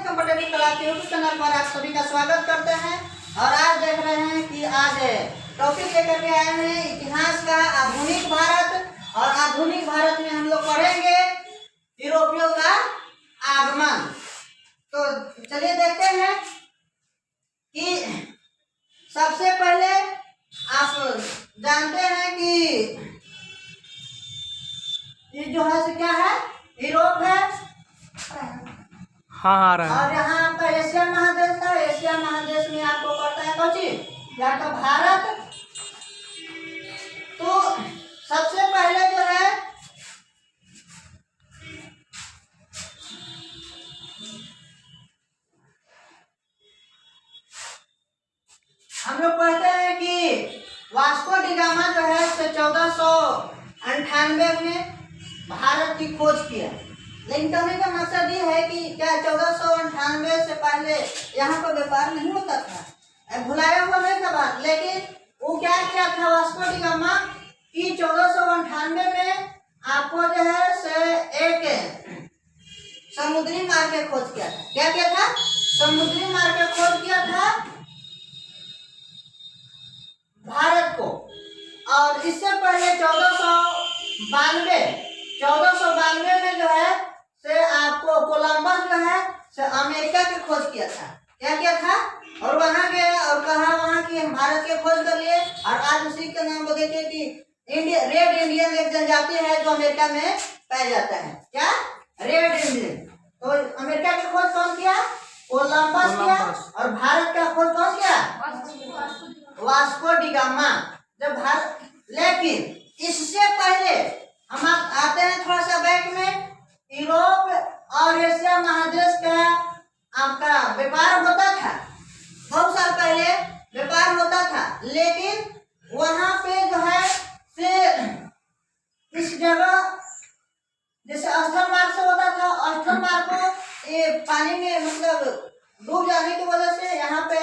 Computer class YouTube channel पर आप सभी का स्वागत करते हैं। और आज देख रहे हैं कि आज टॉपिक लेकर के आए हैं इतिहास का आधुनिक भारत। और आधुनिक भारत में हम लोग पढ़ेंगे यूरोपियों का आगमन। तो चलिए देखते हैं कि सबसे पहले आप जानते हैं कि ये जो है से क्या है, यूरोप है। हाँ आ रहा है। और यहाँ आपका एशिया महादेश था। एशिया महादेश में आपको पड़ता है कौन चीज, या तो भारत। तो सबसे पहले जो है हम लोग कहते हैं कि वास्को डी गामा जो है 1498 में भारत की खोज किया। लेकिन कहने का मकसद ये है कि क्या 1498 से पहले यहाँ पर व्यापार नहीं होता था, भुलाया हुआ नहीं था बात। लेकिन वो क्या किया था वास्को डी गामा कि 1498 में आपको जो है से एक समुद्री मार्ग की खोज किया था। क्या किया था? समुद्री मार्ग की खोज किया था भारत को। और इससे पहले 1492 में जो है से आपको कोलंबस जो है से अमेरिका की खोज किया था। क्या किया था? और वहां गए और कहा वहां की भारत की खोज कर लिए। और आज उसी के नाम को देखिए कि रेड इंडियन एक जनजाति है जो अमेरिका में पाया जाता है। क्या? Red Indian. तो अमेरिका की खोज कौन किया? कोलंबस किया। और भारत का खोज कौन किया? Vasco da gamma. जब भारत, लेकिन इससे पहले हम आते हैं थोड़ा सा बैक में, यूरोप और एशिया महादेश का आपका व्यापार होता था। बहुत साल पहले व्यापार होता था। लेकिन वहां पे जो है से इस जगह जैसे स्थल मार्ग से होता था, स्थल मार्ग को ये पानी में मतलब डूब जाने की वजह से यहाँ पे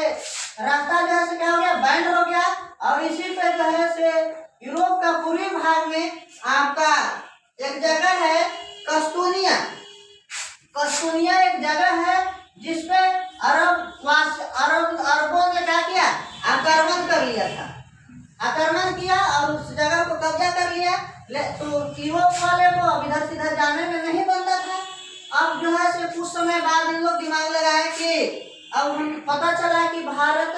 रास्ता जो है से क्या हो गया, बैंड हो गया। और इसी पे जो है से यूरोप का पूर्वी भाग में आपका एक जगह है कस्तूनिया। कस्तूनिया एक जगह है जिसपे अरबों ने क्या किया, आक्रमण कर लिया था। आक्रमण किया और उस जगह को कब्जा कर लिया। तो यूरोप वाले को अब इधर से इधर जाने में नहीं बनता था। अब जो है से कुछ समय बाद इन लोग दिमाग लगाए कि अब हम पता चला कि भारत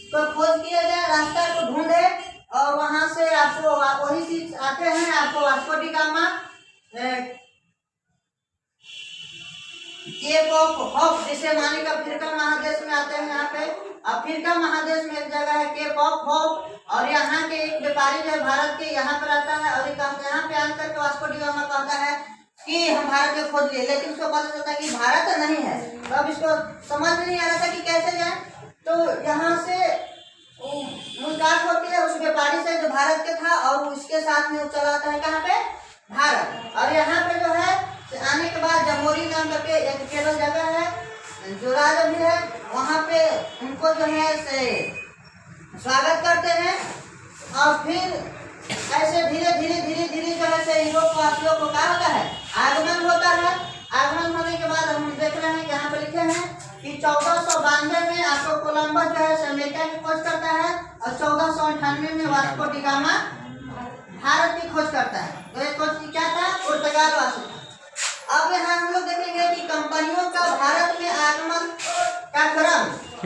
को खोज किया जाए, रास्ता को ढूंढे। और वहां से आपको वही चीज आते हैं, आपको Vasco da Gama cape of hope, जिसे माने का अफ्रीका महादेश में आते हैं। यहाँ पे अफ्रीका महादेश में एक जगह है केप ऑफ होप। और यहाँ के एक व्यापारी जो है भारत के यहाँ पर आता है और यहाँ पे आकर के वास्को डी गामा कहता है कि हम भारत को खोज लिए। लेकिन उसको पता चलता है कि भारत नहीं है। तो अब इसको समझ नहीं आ रहा था कि कैसे जाए। तो यहाँ से मुलाकात होती है उस व्यापारी से जो भारत के था, और उसके साथ में वो चला आता है कहाँ पे, भारत। और यहाँ पे जो है आने के बाद जमोरी नाम करके एक केरल जगह है जो राज्य भी है, वहाँ पे उनको जो है से स्वागत करते हैं। और फिर ऐसे धीरे धीरे जो है से यूरोप वासियों को क्या होता है, आगमन होता है। आगमन होने के बाद हम देख रहे हैं यहाँ पे लिखे हैं कि 1492 में आपको कोलंबस जो है अमेरिका की खोज करता है। और 1498 में वास्को डी गामा भारत की खोज करता है। तो ये खोज क्या था, पुर्तगाल वासी था। अब यहाँ हम लोग देखेंगे कि कंपनियों का भारत में आगमन का क्रम,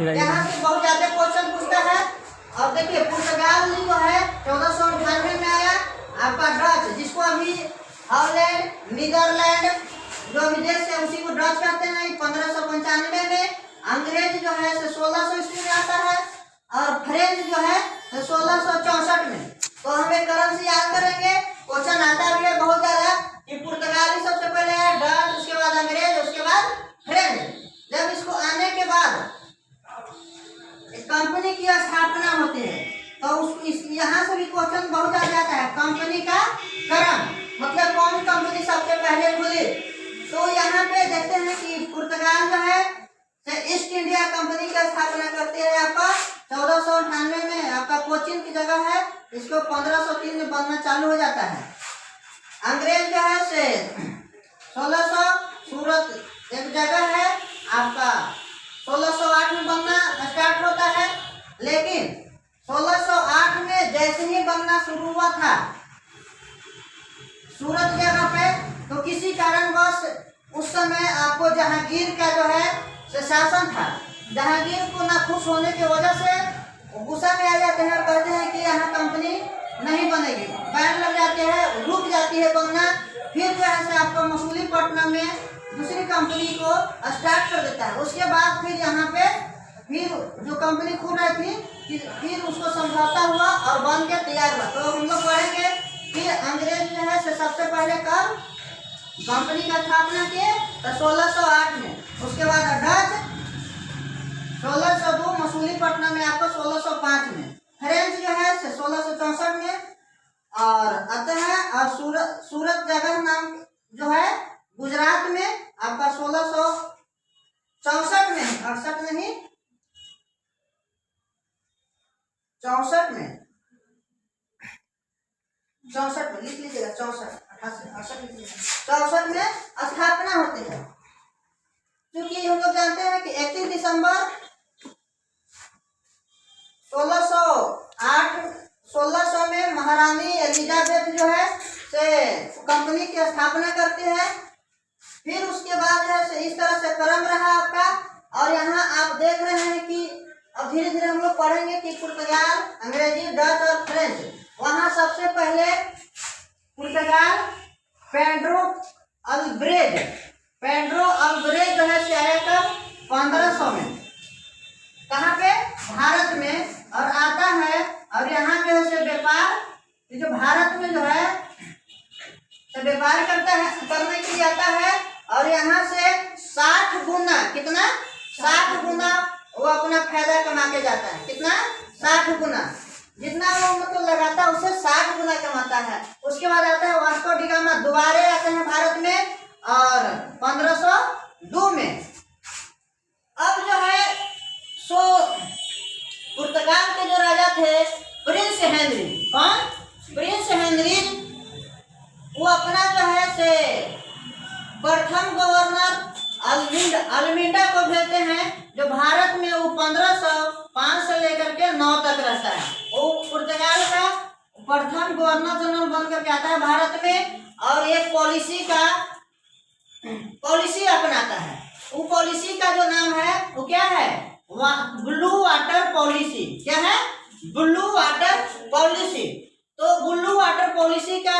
यहाँ से बहुत ज्यादा क्वेश्चन पूछता है। अब देखिए पुर्तगाल जो है 1498 में आया। आपका डच, जिसको अभी हॉलैंड, नीदरलैंड जो विदेश है उसी को डच कहते हैं, 1595 में। अंग्रेज जो है 1600 ईस्वी में आता है। और फ्रेंच जो है 1664 में। तो हम एक क्रम से याद करेंगे, क्वेश्चन आता भी है बहुत ज्यादा कि पुर्तगाली सबसे पहले है, डच, उसके बाद अंग्रेज, उसके बाद फ्रेंच। जब इसको आने के बाद कंपनी की स्थापना होती है तो यहाँ से भी क्वेश्चन बहुत ज्यादा आता है। कंपनी का क्रम मतलब कौन कंपनी सबसे पहले खुली। तो यहाँ पे देखते हैं कि पुर्तगाल जो है ईस्ट इंडिया कंपनी की स्थापना करती है आपका 1498 में। आपका कोचिन की जगह है, इसको 1503 में बनना चालू हो जाता है। अंग्रेज जो है से 1600 सूरत एक जगह है आपका 1608 में बनना स्टार्ट होता है, लेकिन 1608 में जैसे ही बनना शुरू हुआ था सूरत जगह पे, तो किसी कारणवश उस समय आपको जहांगीर का जो है शासन था। जहांगीर को ना खुश होने की वजह से गुस्सा में आ जाते हैं और कहते हैं कि यहाँ कंपनी नहीं बनेगी, बैन लग जाती है, रुक जाती है बनना। फिर जो है आपको मसूलीपट्टनम में दूसरी कंपनी को स्टार्ट कर देता है। उसके बाद फिर यहाँ पे फिर जो कंपनी खुल रही थी फिर उसको समझौता हुआ और बन के तैयार हुआ। तो हम लोग पढ़ेंगे कि अंग्रेज जो है सबसे पहले कब कंपनी का स्थापना किए, तो 1608 में। उसके बाद डच 1602, मसूलीपट्टनम में आपको 1605 में, फ्रेंच जो है 1664 में और आते हैं। और सूरत जगह नाम जो है गुजरात में आपका 1664 में, 68 नहीं 64 में, 64 में लिख लीजिएगा, 64 68 लिख लीजिएगा, 64 में स्थापना होती है। क्योंकि हम लोग जानते हैं कि 31 दिसंबर 1600 में महारानी एलिजाबेथ जो है से कंपनी की स्थापना करती है। फिर उसके बाद जो है इस तरह से क्रम रहा आपका। और यहाँ आप देख रहे हैं कि अब धीरे धीरे हम लोग पढ़ेंगे कि पुर्तगाल, अंग्रेजी, डच और फ्रेंच। वहाँ सबसे पहले पुर्तगाल पेड्रो अल्ब्रेज जो है से आया कब 1500 में, कहाँ पे, भारत में। और आता है और यहाँ जो है व्यापार, जो भारत में जो है व्यापार करता है, करने के लिए आता है। और यहाँ से 60 गुना, कितना 60 गुना वो अपना फायदा कमा के जाता है। कितना 60 गुना, जितना वो मतलब लगाता है उससे 60 गुना कमाता है। उसके बाद आता है वास्को डी गामा, दोबारे आते हैं भारत में और 1502 में। अब जो है पुर्तगाल के जो राजा थे प्रिंस हेनरी, कौन, प्रिंस हेनरी, वो अपना जो है से प्रथम गवर्नर अल्मीडा को भेजते हैं, जो भारत में वो 1505 से लेकर के 9 तक रहता है। वो पुर्तगाल का प्रथम गवर्नर जनरल बन करके आता है भारत में और एक पॉलिसी अपनाता है। वो पॉलिसी का जो नाम है वो क्या है, ब्लू वाटर पॉलिसी। क्या है, ब्लू वाटर पॉलिसी। तो ब्लू वाटर पॉलिसी का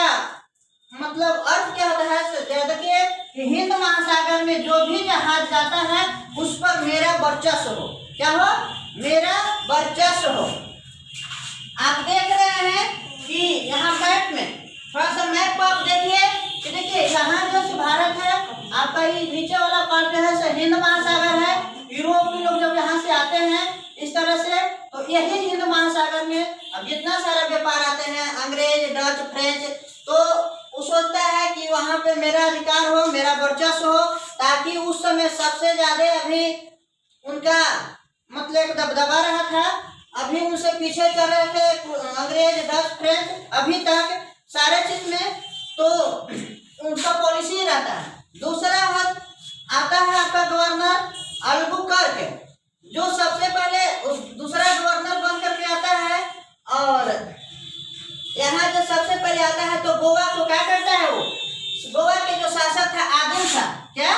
मतलब अर्थ क्या होता है, देखिए कि हिंद महासागर में जो भी जहाज जाता है उस पर मेरा वर्चस्व हो। क्या हो, मेरा वर्चस्व हो। आप देख रहे हैं कि यहाँ मैप में, थोड़ा सा मैप को आप देखिए कि देखिए यहाँ जो भारत है आपका, ये नीचे वाला पार्ट जो है हिंद महासागर है। यूरोपीय लोग जब यहाँ से आते हैं इस तरह से, तो यही हिंद महासागर में अब जितना सारा व्यापार आते हैं, अंग्रेज, डच, फ्रेंच, तो वो सोचता है कि वहाँ पे मेरा अधिकार हो, मेरा वर्चस्व हो, ताकि उस समय सबसे ज्यादा अभी उनका मतलब एक दबदबा रहा था। अभी उनसे पीछे चल रहे थे अंग्रेज, डच, फ्रेंच, अभी तक सारे चीज में, तो उनका पॉलिसी रहता है। दूसरा आता है आपका गवर्नर अल्बुकर्क, जो सबसे पहले दूसरा गवर्नर बन करके आता है। और यहाँ जो सबसे पहले आता है तो गोवा को क्या करता है, वो गोवा के जो शासक था आदिल शाह, क्या,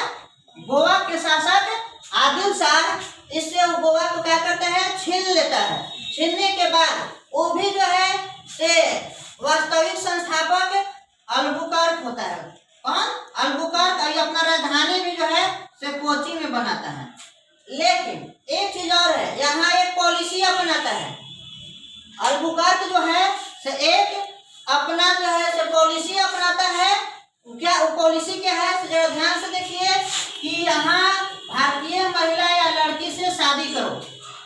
गोवा के शासक आदिल शाह, इससे वो गोवा को क्या करता है, छीन लेता है। छीनने के बाद वो भी जो है से वास्तविक संस्थापक अल्बुकर्क होता है। कौन, अल्बुकर्क। और अपना राजधानी भी जो है से कोची में बनाता है। लेकिन एक चीज और है, यहाँ एक पॉलिसी अपनाता है अल्बुकर्क जो है से, एक अपना जो है से पॉलिसी अपनाता है। क्या वो पॉलिसी क्या है, जरा ध्यान से देखिए कि यहाँ भारतीय महिला या लड़की से शादी करो।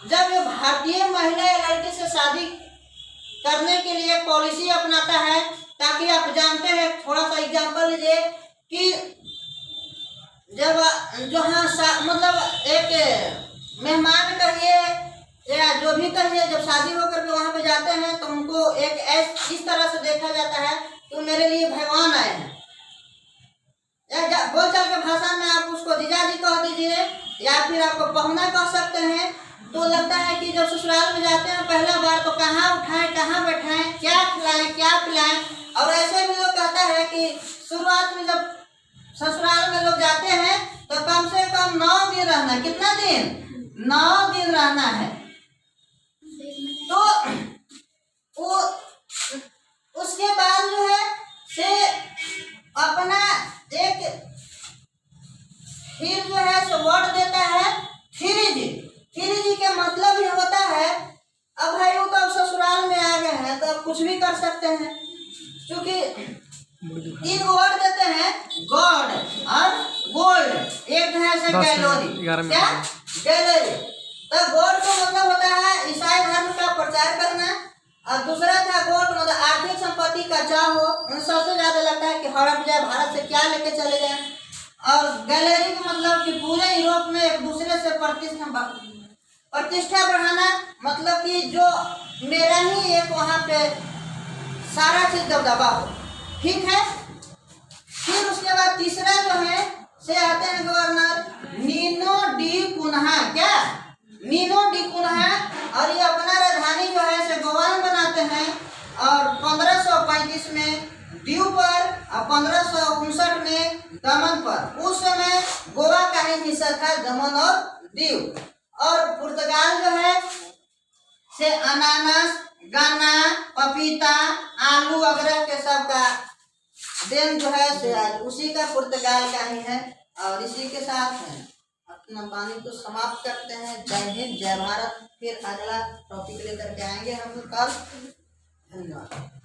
जब ये भारतीय महिला या लड़की से शादी करने के लिए पॉलिसी अपनाता है, ताकि आप जानते हैं, थोड़ा सा एग्जांपल लीजिए कि जब जो हाँ मतलब एक मेहमान कहिए या जो भी कहिए, जब शादी होकर के वहाँ पे जाते हैं तो उनको एक इस तरह से देखा जाता है कि मेरे लिए भगवान आए हैं। या बोलचाल के भाषा में आप उसको जीजाजी कह दीजिए या फिर आपको पहुना कह सकते हैं। तो लगता है कि जब ससुराल में जाते हैं पहला बार तो कहाँ उठाएं, कहाँ बैठाएं, क्या खिलाएं, क्या पिलाएं। और ऐसे भी लोग कहता है कि शुरुआत में जब ससुराल में लोग जाते हैं तो कम से कम 9 दिन रहना। कितना दिन? 9 दिन रहना है। तो वो उसके बाद जो है से अपना एक फिर जो है सो वर्ड देता है 3G। 3G के मतलब ही होता है अब भाई वो तो अब ससुराल में आ गए हैं तो अब कुछ भी कर सकते हैं, क्योंकि 3 वर्ड देते हैं गॉड और गोल्ड। एक है से गैलरी, क्या गैलरी। तो गॉड का मतलब होता है ईसाई धर्म का प्रचार करना, और दूसरा था गॉड मतलब आर्थिक संपत्ति का चाह हो। उन्हें सबसे ज्यादा लगता है कि हड़प जाए, भारत से क्या लेके चले जाए। और गैलरी का मतलब कि पूरे यूरोप में एक दूसरे से प्रतिष्ठा बढ़ाना, मतलब कि जो मेरा ही एक वहाँ पे सारा चीज दबदबा हो। ठीक है। फिर उसके बाद तीसरा जो है से आते हैं गवर्नर नीनो डी कुन्हा। क्या? Nino de Cunha. और ये अपना राजधानी जो है से गोवा में बनाते हैं। और 1535 में दीव पर और 1559 में दमन पर। उस समय गोवा का ही हिस्सा था दमन और दीव। और पुर्तगाल जो है से अनानास, गन्ना, पपीता, आलू वगैरह के सब का देन जो है से उसी का पुर्तगाल का ही है। और इसी के साथ अपना वाणी को समाप्त करते हैं। जय हिंद, जय भारत। फिर अगला टॉपिक लेकर के आएंगे हम कल। धन्यवाद।